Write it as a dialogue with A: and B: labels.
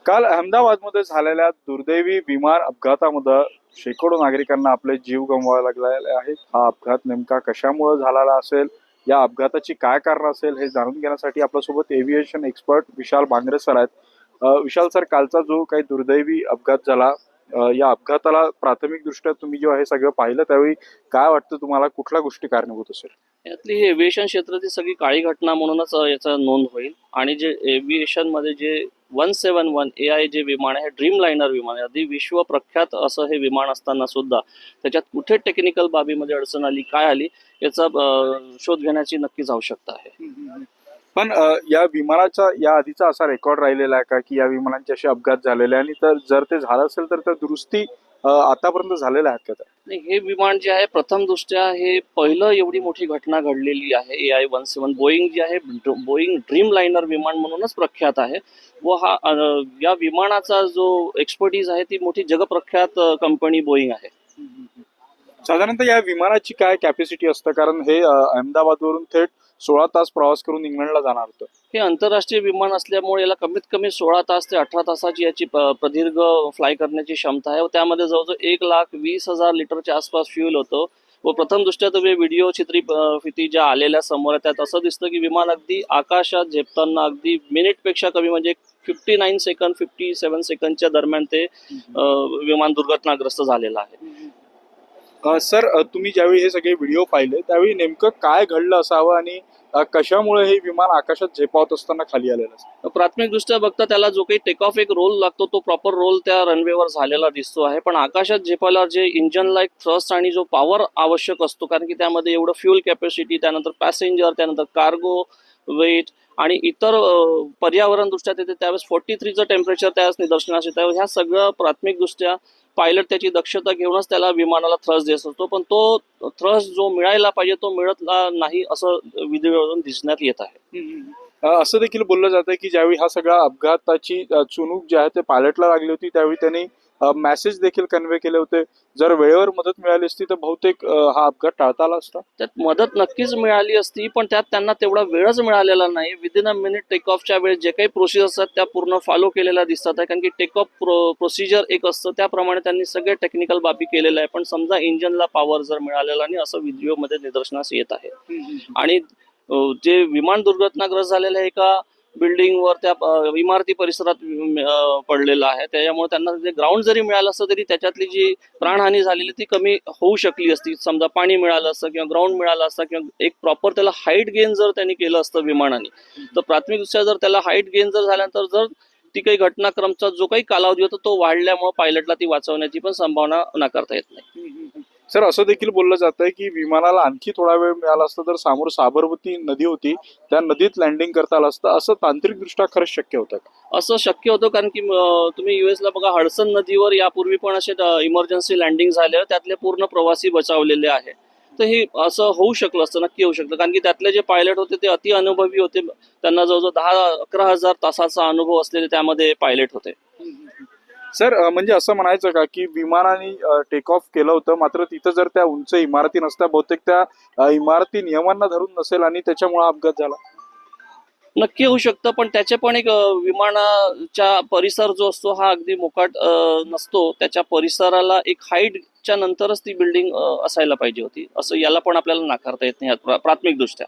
A: काल अहमदाबादमध्ये झालेल्या दुर्दैवी विमान अपघातामध्ये शेकडो नागरिकांना आपले जीव गमवावे लागलेले आहेत. हा अपघात नेमका कशामुळे झालेला असेल, या अपघाताची काय कारण असेल हे जाणून घेण्यासाठी आपल्यासोबत एव्हिएशन एक्सपर्ट विशाल बांगरे सर आहेत. विशाल सर, कालचा जो काही दुर्दैवी अपघात झाला, या अपघाताला प्राथमिक दृष्ट्या तुम्ही जेव्हा हे सगळं पाहिलं त्यावेळी काय वाटतं तुम्हाला, कुठल्या गोष्टी कारणीभूत असेल?
B: यातली ही एव्हिएशन क्षेत्राची सगळी काळी घटना म्हणूनच याचा नोंद होईल. आणि जे एव्हिएशन मध्ये जे 171 AI जे विमान आहे, ड्रीम लायनर विमान आहे, अगदी विश्व प्रख्यात असं हे विमान असताना सुद्धा त्याच्यात कुठे टेक्निकल बाबीमध्ये अडचण आली, काय आली, याचा शोध घेण्याची नक्कीच आवश्यकता आहे.
A: पण या विमानाचा या आधीचा असा रेकॉर्ड राहिलेला आहे का की या विमानांचे असे अपघात झालेले, आणि तर जर ते झालं असेल तर त्या दुरुस्ती आतापर्यंत झालेल्या आहेत का त्या?
B: नाही, हे विमान जे आहे प्रथम दृष्ट्या हे पहिलं एवढी मोठी घटना घडलेली आहे. AI-17 बोईंग जे आहे, बोईंग ड्रीम लायनर विमान म्हणूनच प्रख्यात आहे. व हा या विमानाचा जो एक्सपर्टीज आहे ती मोठी जगप्रख्यात कंपनी बोईंग आहे.
A: साधारणतः या विमानाची काय कॅपॅसिटी असतं, कारण हे अहमदाबादवरून थेट 16 तास प्रवास करून इंग्लंडला जाणार होतं.
B: हे आंतरराष्ट्रीय विमान असल्यामुळे याला कमीत कमी 16 तास ते 18 तासाची याची प्रदीर्घ फ्लाय करण्याची क्षमता आहे. व त्यामध्ये जवळजवळ 1,20,000 लिटरच्या आसपास फ्युल होतं. व प्रथम दृष्ट्या तुम्ही व्हिडिओ चित्रीफिती ज्या आलेल्या समोर त्यात असं दिसतं की विमान अगदी आकाशात झेपताना अगदी मिनिटपेक्षा कमी, म्हणजे 59 सेकंद 57 सेकंदच्या दरम्यान ते विमान दुर्घटनाग्रस्त झालेलं आहे.
A: सर, तुम्ही ज्यावेळी हे सगळे व्हिडिओ पाहिले त्यावेळी नेमकं काय घडलं असावं, आणि कशामुळे हे विमान आकाशात झेपावत असताना खाली आलेलं असेल?
B: प्राथमिक दृष्ट्या बघता त्याला जो काही टेक ऑफ एक रोल लागतो तो प्रॉपर रोल त्या रनवेवर झालेला दिसतो आहे. पण आकाशात झेपायला जे इंजनला एक थ्रस्ट आणि जो पॉवर आवश्यक असतो, कारण की त्यामध्ये एवढं फ्युल कॅपॅसिटी, त्यानंतर पॅसेंजर, त्यानंतर कार्गो वेट आणि इतर पर्यावरण दृष्ट्या तिथे त्यावेळेस 43चं टेम्परेचर त्यावेळेस निदर्शनास येतं. ह्या सगळं प्राथमिक दृष्ट्या पायलट त्याची दक्षता घेऊनच त्याला विमानाला थ्रस्ट देत असतो. पण तो थ्रस्ट जो मिळायला पाहिजे तो मिळत नाही असं व्हिडिओवरून दिसण्यात येत आहे.
A: असं देखील बोललं जातं की ज्यावेळी हा सगळा अपघाताची चुणूक जी आहे ते पायलटला लागली होती त्यावेळी त्यांनी मेसेज देखील कन्वे केले होते. जर वेळेवर मदत मिळाली असती तर बहुतेक हा अपघात टाळता आला असता.
B: त्यात मदत नक्कीच मिळाली असती, पण त्यात त्यांना तेवढा वेळच मिळालेला नाही. विदिन अ मिनिट टेक ऑफच्या वेळेस जे काही प्रोसिजर असतात त्या पूर्ण फॉलो केलेल्या दिसतात आहे. कारण की टेक ऑफ प्रोसिजर एक असतं, त्याप्रमाणे त्यांनी सगळे टेक्निकल बाबी केलेल्या आहे. पण समजा इंजनला पॉवर जर मिळालेला नाही असं व्हिडिओमध्ये निदर्शनास येत आहे. आणि जे विमान दुर्घटनाग्रस्त झालेलं आहे एका बिल्डिंगवर, त्या इमारती परिसरात पडलेलं आहे. त्याच्यामुळे त्यांना जे ग्राउंड जरी मिळालं असतं तरी त्याच्यातली जी प्राणहानी झालेली ती कमी होऊ शकली असती. समजा पाणी मिळालं असतं किंवा ग्राउंड मिळालं असतं किंवा एक प्रॉपर त्याला हाईट गेन जर त्यांनी केलं असतं विमानाने, तर प्राथमिकदृष्ट्या जर त्याला हाईट गेन जर झाल्यानंतर जर ती काही घटनाक्रमचा जो काही कालावधी होता तो वाढल्यामुळे पायलटला ती वाचवण्याची पण संभावना नाकारता येत नाही.
A: सर, असं देखील बोललं जातंय की विमानाला आणखी थोडा वेळ मिळाला असता तर समोर साबरमती नदी होती, त्या नदीत लँडिंग करता आलं असतं. असं तांत्रिकदृष्ट्या खरंच शक्य होतं का?
B: असं शक्य होतं, कारण की तुम्ही US ला बघा, हडसन नदीवर यापूर्वी पण असे इमर्जन्सी लँडिंग झाले, त्यातले पूर्ण प्रवासी बचावलेले आहे. तर हे असं होऊ शकलं असतं, नक्की होऊ शकतं. कारण की त्यातले जे पायलट होते ते अति अनुभवी होते. त्यांना जवळजवळ 10-11 हजार तासाचा अनुभव असलेले त्यामध्ये पायलट होते.
A: सर, म्हणजे असं म्हणायचं का की विमानाने टेक ऑफ केलं होतं, मात्र तिथं जर त्या उंच इमारती नसत्या बहुतेक त्या इमारती नियमांना धरून नसेल आणि त्याच्यामुळे अपघात झाला?
B: नक्की होऊ शकतं, पण त्याचे पण एक विमानाच्या परिसर जो असतो हा अगदी मोकाट नसतो. त्याच्या परिसराला एक हाईटच्या नंतरच ती बिल्डिंग असायला पाहिजे होती, असं याला पण आपल्याला नाकारता येत नाही प्राथमिक दृष्ट्या.